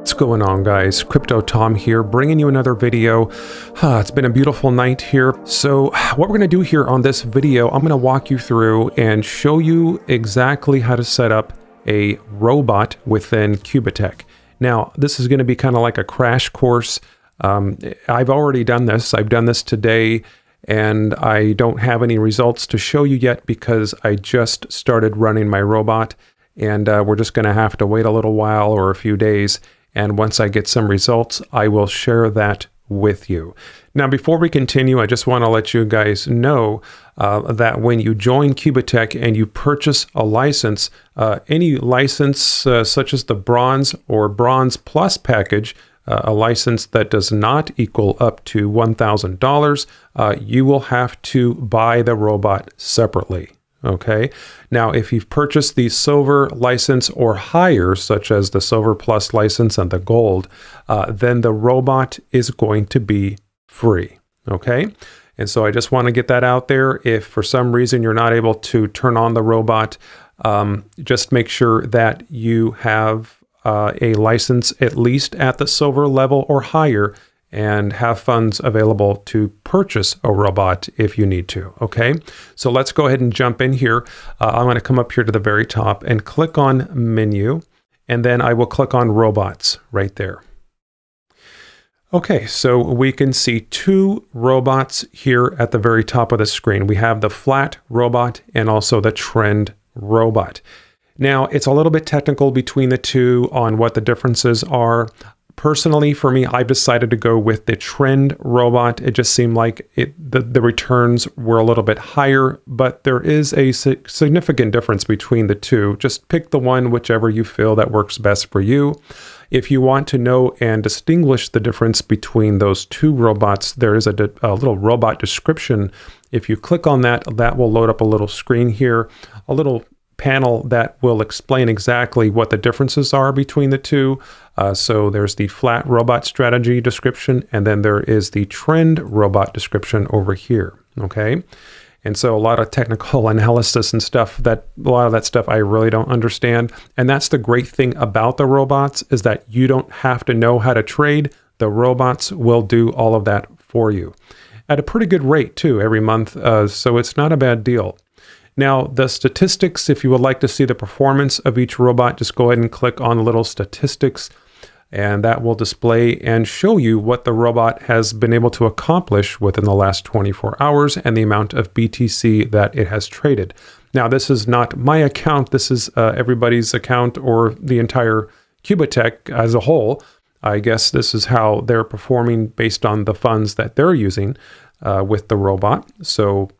What's going on, guys? Crypto Tom here, bringing you another video. It's been a beautiful night here. So what we're going to do here on this video, I'm going to walk you through and show you exactly how to set up a robot within Qubitlife. Now, this is going to be kind of like a crash course. I've already done this. I've done this today, and I don't have any results to show you yet because I just started running my robot, and we're just going to have to wait a little while or a few days. And once I get some results, I will share that with you. Now, before we continue, I just want to let you guys know that when you join Qubitlife and you purchase a license, any license such as the Bronze or Bronze Plus package, a license that does not equal up to $1,000, you will have to buy the robot separately. Okay. Now, if you've purchased the Silver license or higher, such as the Silver Plus license and the Gold, then the robot is going to be free. Okay. And so I just want to get that out there. If for some reason you're not able to turn on the robot, just make sure that you have a license at least at the Silver level or higher, and have funds available to purchase a robot if you need to, okay? So let's go ahead and jump in here. I'm going to come up here to the very top and click on Menu, and then I will click on Robots right there. Okay, so we can see two robots here at the very top of the screen. We have the flat robot and also the trend robot. Now, it's a little bit technical between the two on what the differences are. Personally, for me, I've decided to go with the trend robot. It just seemed like the returns were a little bit higher, but there is a significant difference between the two. Just pick the one, whichever you feel that works best for you. If you want to know and distinguish the difference between those two robots, there is a little robot description. If you click on that, that will load up a little screen here, a little panel that will explain exactly what the differences are between the two. So there's the flat robot strategy description, and then there is the trend robot description over here, okay? And so a lot of technical analysis and stuff, a lot of that stuff I really don't understand. And that's the great thing about the robots, is that you don't have to know how to trade. The robots will do all of that for you at a pretty good rate too, every month. So it's not a bad deal. Now, the statistics, if you would like to see the performance of each robot, just go ahead and click on the little statistics, and that will display and show you what the robot has been able to accomplish within the last 24 hours and the amount of BTC that it has traded. Now, this is not my account. This is everybody's account, or the entire Qubitlife as a whole. I guess this is how they're performing based on the funds that they're using with the robot. So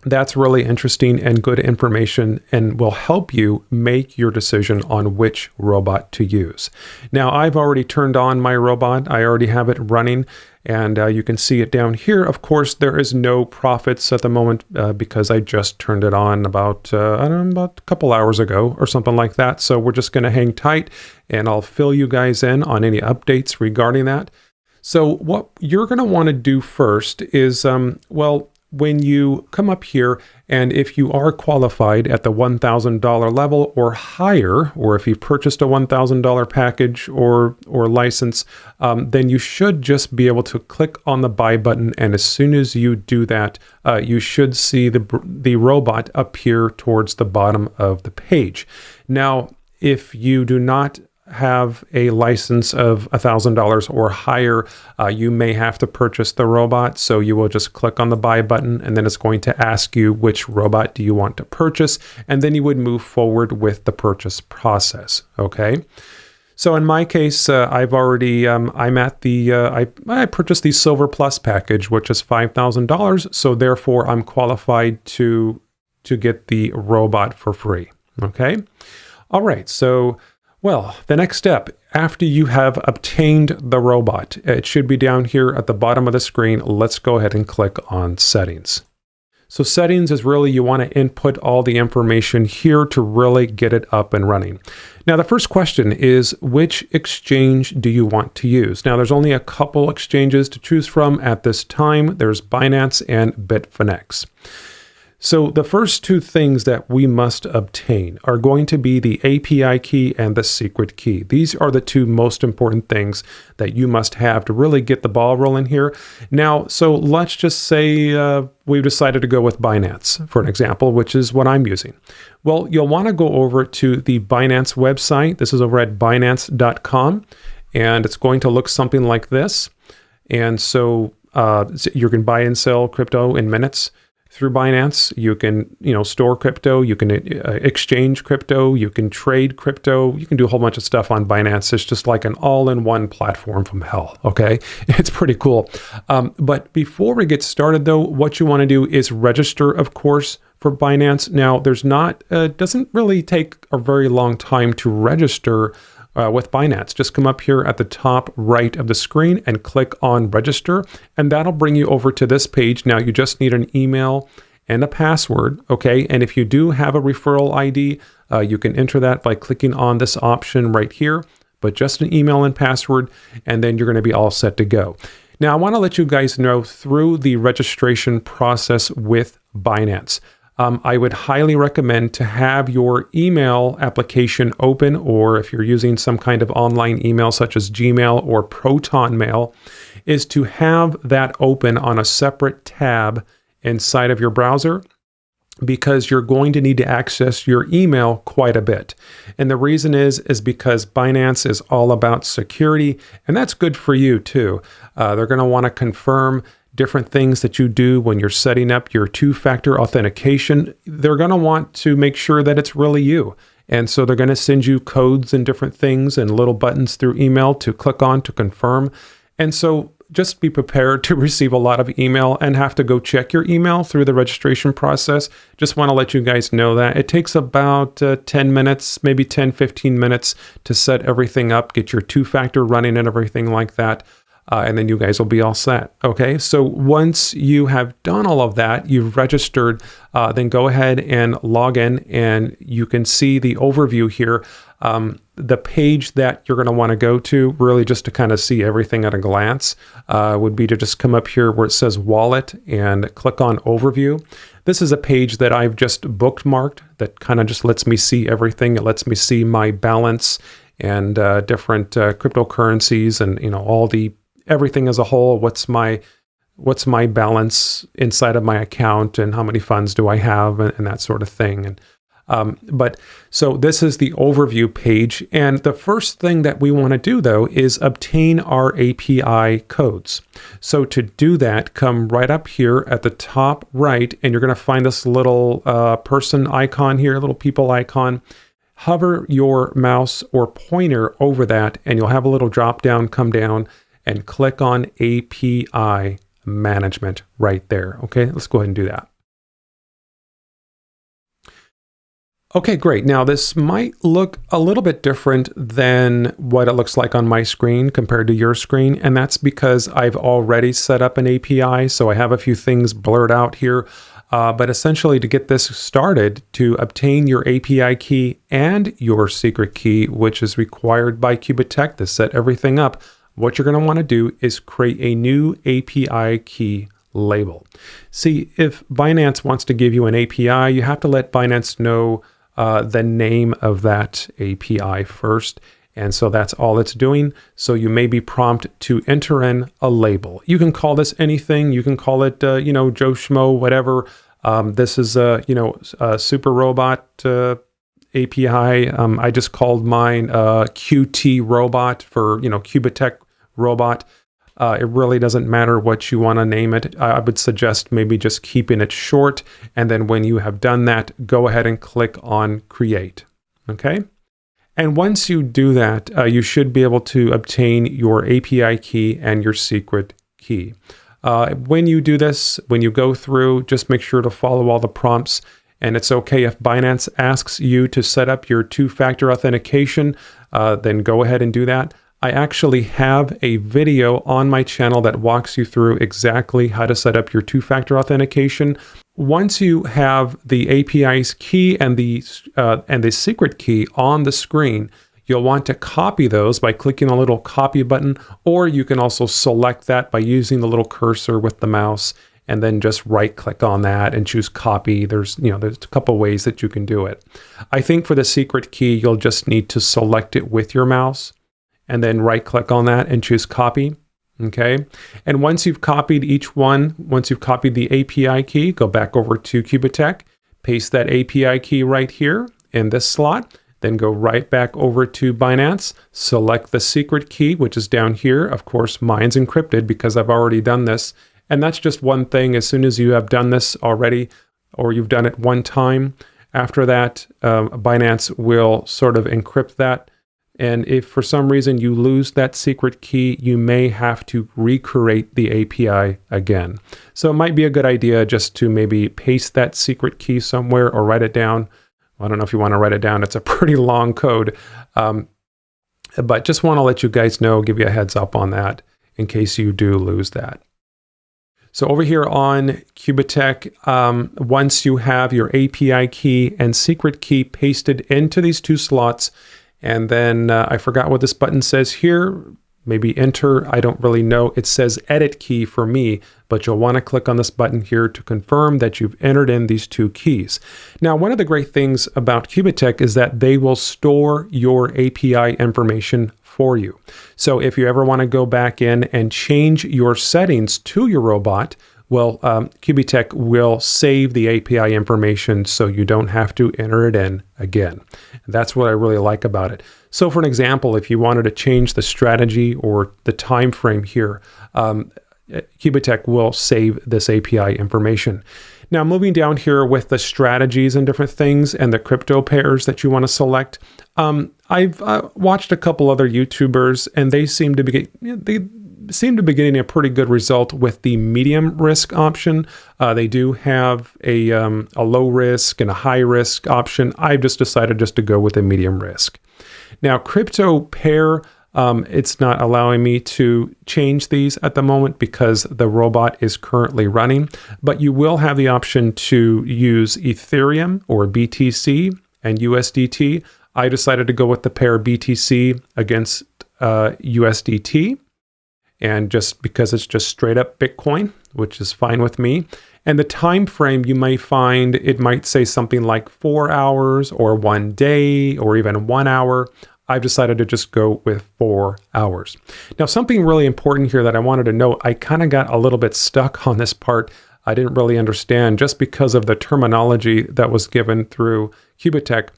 that's really interesting and good information, and will help you make your decision on which robot to use. Now, I've already turned on my robot. I already have it running, and you can see it down here. Of course, there is no profits at the moment because I just turned it on about a couple hours ago or something like that. So we're just going to hang tight, and I'll fill you guys in on any updates regarding that. So what you're going to want to do first is, when you come up here, and if you are qualified at the $1,000 level or higher, or if you've purchased a $1,000 package or license, then you should just be able to click on the buy button. And as soon as you do that, you should see the robot appear towards the bottom of the page. Now, if you do not have a license of $1,000 or higher, you may have to purchase the robot. So you will just click on the buy button, and then it's going to ask you which robot do you want to purchase, and then you would move forward with the purchase process. Okay. So in my case, I've already, I'm at the, I purchased the Silver Plus package, which is $5,000. So therefore I'm qualified to get the robot for free. Okay. All right. So, well, the next step, after you have obtained the robot, it should be down here at the bottom of the screen. Let's go ahead and click on Settings. So settings is really, you want to input all the information here to really get it up and running. Now, the first question is, which exchange do you want to use? Now, there's only a couple exchanges to choose from at this time. There's Binance and Bitfinex. So the first two things that we must obtain are going to be the API key and the secret key. These are the two most important things that you must have to really get the ball rolling here. Now, so let's just say we've decided to go with Binance, for an example, which is what I'm using. Well, you'll want to go over to the Binance website. This is over at Binance.com, and it's going to look something like this. And so you can buy and sell crypto in minutes through Binance. You can, store crypto, you can exchange crypto, you can trade crypto, you can do a whole bunch of stuff on Binance. It's just like an all-in-one platform from hell, okay? It's pretty cool. But before we get started though, what you wanna do is register, of course, for Binance. Now, doesn't really take a very long time to register with Binance. Just come up here at the top right of the screen and click on register, and that'll bring you over to this page. Now you just need an email and a password, okay? And if you do have a referral ID, you can enter that by clicking on this option right here, but just an email and password, and then you're gonna be all set to go. Now I wanna let you guys know through the registration process with Binance. I would highly recommend to have your email application open, or if you're using some kind of online email such as Gmail or Proton Mail, is to have that open on a separate tab inside of your browser, because you're going to need to access your email quite a bit. And the reason is because Binance is all about security, and that's good for you too. They're going to want to confirm different things that you do when you're setting up your two-factor authentication. They're going to want to make sure that it's really you. And so they're going to send you codes and different things and little buttons through email to click on to confirm. And so just be prepared to receive a lot of email and have to go check your email through the registration process. Just want to let you guys know that it takes about 10 minutes, maybe 10, 15 minutes to set everything up, get your two-factor running and everything like that. And then you guys will be all set. Okay, so once you have done all of that, you've registered, then go ahead and log in, and you can see the overview here. The page that you're going to want to go to, really just to kind of see everything at a glance, would be to just come up here where it says wallet and click on overview. This is a page that I've just bookmarked that kind of just lets me see everything. It lets me see my balance and different cryptocurrencies and everything as a whole. What's my balance inside of my account, and how many funds do I have, and that sort of thing. And so this is the overview page, and the first thing that we want to do though is obtain our API codes. So to do that, come right up here at the top right, and you're going to find this little person icon here, little people icon. Hover your mouse or pointer over that, and you'll have a little drop down come down, and click on API management right there. Okay, let's go ahead and do that. Okay, great. Now this might look a little bit different than what it looks like on my screen compared to your screen, and that's because I've already set up an API, so I have a few things blurred out here. But essentially, to get this started, to obtain your API key and your secret key, which is required by Qubitlife to set everything up, what you're going to want to do is create a new API key label. See, if Binance wants to give you an API, you have to let Binance know the name of that API first. And so that's all it's doing. So you may be prompted to enter in a label. You can call this anything. You can call it, Joe Schmo, whatever. This is a Super Robot API. I just called mine QT Robot for, Qubitlife Robot. It really doesn't matter what you want to name it. I would suggest maybe just keeping it short. And then when you have done that, go ahead and click on Create. Okay? And once you do that, you should be able to obtain your API key and your secret key. When you do this, when you go through, just make sure to follow all the prompts. And it's okay if Binance asks you to set up your two-factor authentication, then go ahead and do that. I actually have a video on my channel that walks you through exactly how to set up your two-factor authentication. Once you have the API's key and the secret key on the screen, you'll want to copy those by clicking a little copy button, or you can also select that by using the little cursor with the mouse and then just right click on that and choose copy. There's a couple ways that you can do it. I think for the secret key, you'll just need to select it with your mouse and then right click on that and choose copy. Okay. And once you've copied each one, once you've copied the API key, go back over to Qubitech, paste that API key right here in this slot, then go right back over to Binance, select the secret key, which is down here. Of course, mine's encrypted because I've already done this. And that's just one thing. As soon as you have done this already, or you've done it one time, after that, Binance will sort of encrypt that. And if for some reason you lose that secret key, you may have to recreate the API again. So it might be a good idea just to maybe paste that secret key somewhere or write it down. I don't know if you want to write it down. It's a pretty long code. But just want to let you guys know, give you a heads up on that in case you do lose that. So over here on Qubitech, once you have your API key and secret key pasted into these two slots, and then I forgot what this button says here, maybe enter, I don't really know. It says edit key for me, but you'll want to click on this button here to confirm that you've entered in these two keys. Now, one of the great things about Qubitech is that they will store your API information for you. So if you ever want to go back in and change your settings to your robot, well, Qubitech will save the API information so you don't have to enter it in again. That's what I really like about it. So for an example, if you wanted to change the strategy or the time frame here, Qubitech will save this API information. Now, moving down here with the strategies and different things and the crypto pairs that you want to select, I've watched a couple other YouTubers, and they seem to be getting a pretty good result with the medium risk option. They do have a low risk and a high risk option. I've just decided just to go with a medium risk. Now, crypto pair, it's not allowing me to change these at the moment because the robot is currently running, but you will have the option to use Ethereum or BTC and USDT. I decided to go with the pair BTC against USDT, and just because it's just straight up Bitcoin, which is fine with me. And the time frame, you may find it might say something like 4 hours or 1 day or even 1 hour. I've decided to just go with 4 hours. Now, something really important here that I wanted to note, I kind of got a little bit stuck on this part. I didn't really understand just because of the terminology that was given through Qubitech.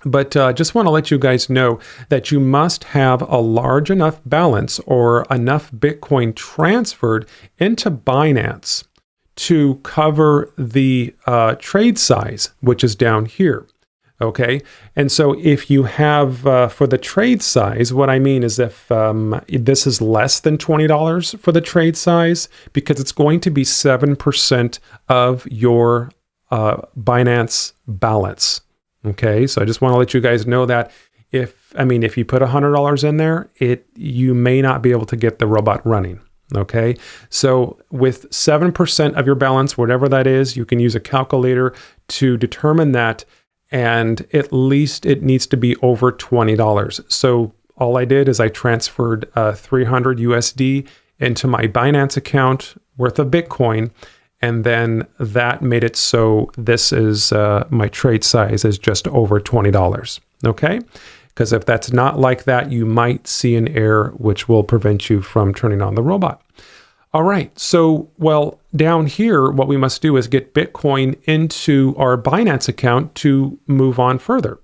But just want to let you guys know that you must have a large enough balance or enough Bitcoin transferred into Binance to cover the trade size, which is down here. Okay, and so if you have, for the trade size, what I mean is if this is less than $20 for the trade size, because it's going to be 7% of your Binance balance. Okay, so I just want to let you guys know that if you put $100 in there, you may not be able to get the robot running. Okay, so with 7% of your balance, whatever that is, you can use a calculator to determine that. And at least it needs to be over $20. So all I did is I transferred 300 USD into my Binance account worth of Bitcoin. And then that made it so this is my trade size is just over $20. Okay? Because if that's not like that, you might see an error which will prevent you from turning on the robot. All right, so, well, down here, what we must do is get Bitcoin into our Binance account to move on further.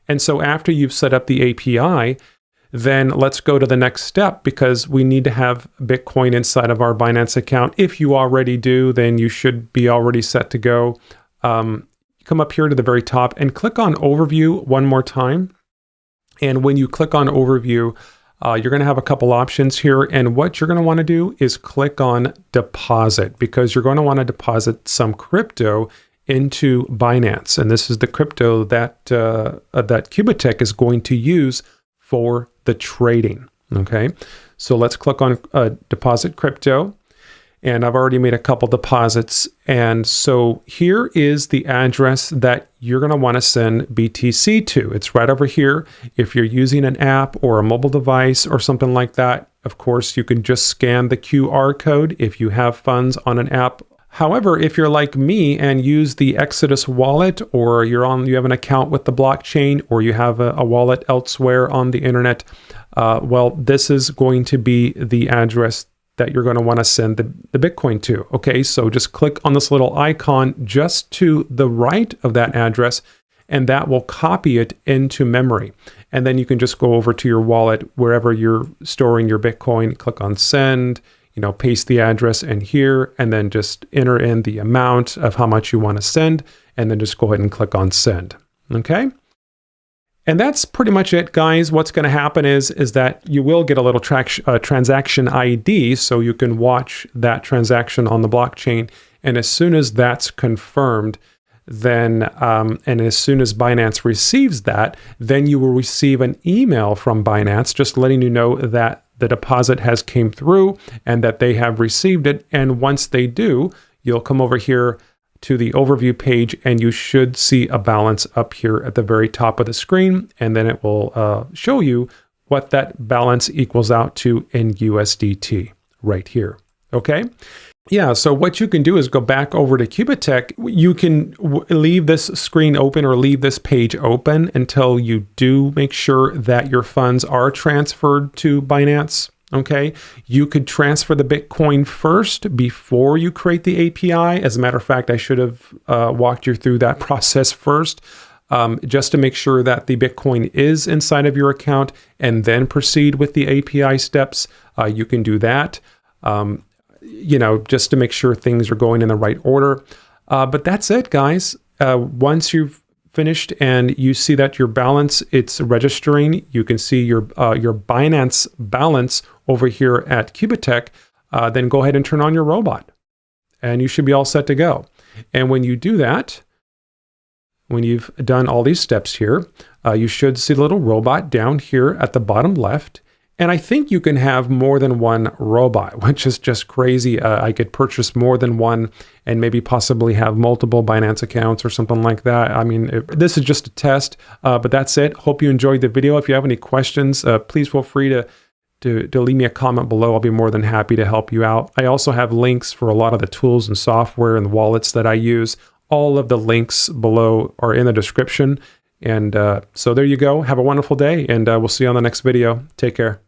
And so after you've set up the API, then let's go to the next step because we need to have Bitcoin inside of our Binance account. If you already do, then you should be already set to go. Come up here to the very top and click on Overview one more time. And when you click on Overview, you're going to have a couple options here, and what you're going to want to do is click on deposit because you're going to want to deposit some crypto into Binance, and this is the crypto that that Qubitech is going to use for the trading. Okay, so let's click on deposit crypto, and I've already made a couple deposits, and so here is the address that you're going to want to send BTC to. It's right over here. If you're using an app or a mobile device or something like that, Of course, you can just scan the QR code if you have funds on an app. However, if you're like me and use the Exodus wallet, or you have an account with the blockchain, or you have a wallet elsewhere on the internet, well, this is going to be the address that you're going to want to send the Bitcoin to. Okay, so just click on this little icon just to the right of that address, and that will copy it into memory. And then you can just go over to your wallet, wherever you're storing your Bitcoin, click on send, paste the address in here, and then just enter in the amount of how much you want to send, and then just go ahead and click on send. Okay? And that's pretty much it, guys. What's going to happen is that you will get a little transaction ID, so you can watch that transaction on the blockchain. And as soon as that's confirmed, then and as soon as Binance receives that, then you will receive an email from Binance just letting you know that the deposit has came through and that they have received it. And once they do, you'll come over here to the overview page, and you should see a balance up here at the very top of the screen. And then it will show you what that balance equals out to in USDT right here. Okay. Yeah, so what you can do is go back over to Qubitech. You can leave this screen open or leave this page open until you do make sure that your funds are transferred to Binance. Okay, you could transfer the Bitcoin first before you create the API. As a matter of fact, I should have walked you through that process first, just to make sure that the Bitcoin is inside of your account, and then proceed with the API steps. You can do that. Just to make sure things are going in the right order. But that's it, guys. Once you've finished and you see that your balance, it's registering, you can see your Binance balance over here at Qubitech, then go ahead and turn on your robot. And you should be all set to go. And when you do that, when you've done all these steps here, you should see the little robot down here at the bottom left. And I think you can have more than one robot, which is just crazy. I could purchase more than one and maybe possibly have multiple Binance accounts or something like that. I mean, this is just a test, but that's it. Hope you enjoyed the video. If you have any questions, please feel free to leave me a comment below. I'll be more than happy to help you out. I also have links for a lot of the tools and software and wallets that I use. All of the links below are in the description. And so there you go. Have a wonderful day, and we'll see you on the next video. Take care.